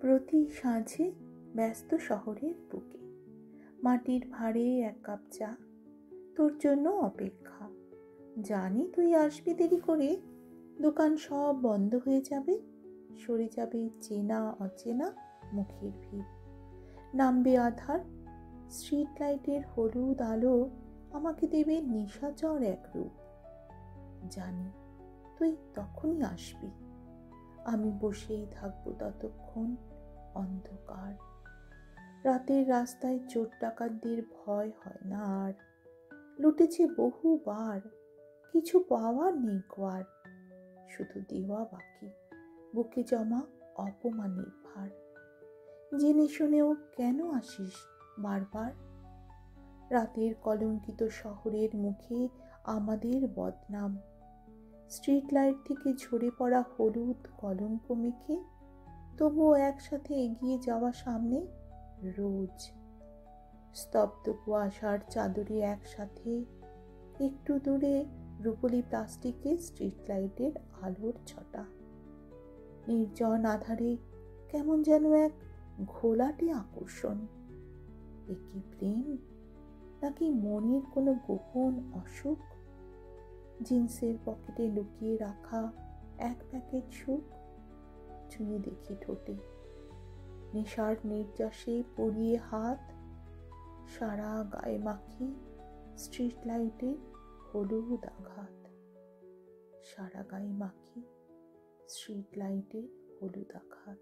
প্রতি সাঁঝে ব্যস্ত শহরের বুকে মাটির ভাঁড়ে এক কাপ চা, তোর জন্য অপেক্ষা। জানি তুই আসবি দেরি করে, দোকান সব বন্ধ হয়ে যাবে, সরে যাবে চেনা অচেনা মুখের ভিড়, নামবে আধার, স্ট্রিট লাইটের হলুদ আলো আমাকে দেবে নিশাচর এক রূপ। জানি তুই তখনই আসবি, আমি বসেই থাকবো ততক্ষণ অন্ধকার। রাতের রাস্তায় চোর ডাকাতদের ভয় হয় না আর, লুটেছে বহুবার, কিছু পাওয়ার নেই আর, শুধু দেওয়া বাকি, বুকে জমা অপমানের ভার। জেনে শুনেও কেন আসিস বারবার? রাতের কলঙ্কিত শহরের মুখে আমাদের বদনাম, স্ট্রিট লাইট থেকে ঝরে পড়া হলুদ কলঙ্ক মেখে, তবুও একসাথে এগিয়ে যাওয়া সামনে রোজ। স্তব্ধ কুয়াশার চাদরে একসাথে, একটু দূরে রুপোলি প্লাস্টিকের স্ট্রিট লাইটের আলোর ছটা। নির্জন আধারে কেমন যেন এক ঘোলাটে আকর্ষণ। এ কি প্রেম, নাকি মনের কোনো গোপন অসুখ? জিন্সের পকেটে লুকিয়ে রাখা এক প্যাকেট সুখ, ছুঁয়ে দেখি ঠোঁটে, নেশার নির্যাসে পড়িয়ে হাত, সারা গায়ে মাখি স্ট্রিট লাইটে হলুদ আঘাত। সারা গায়ে মাখি স্ট্রিট লাইটে হলুদ আঘাত।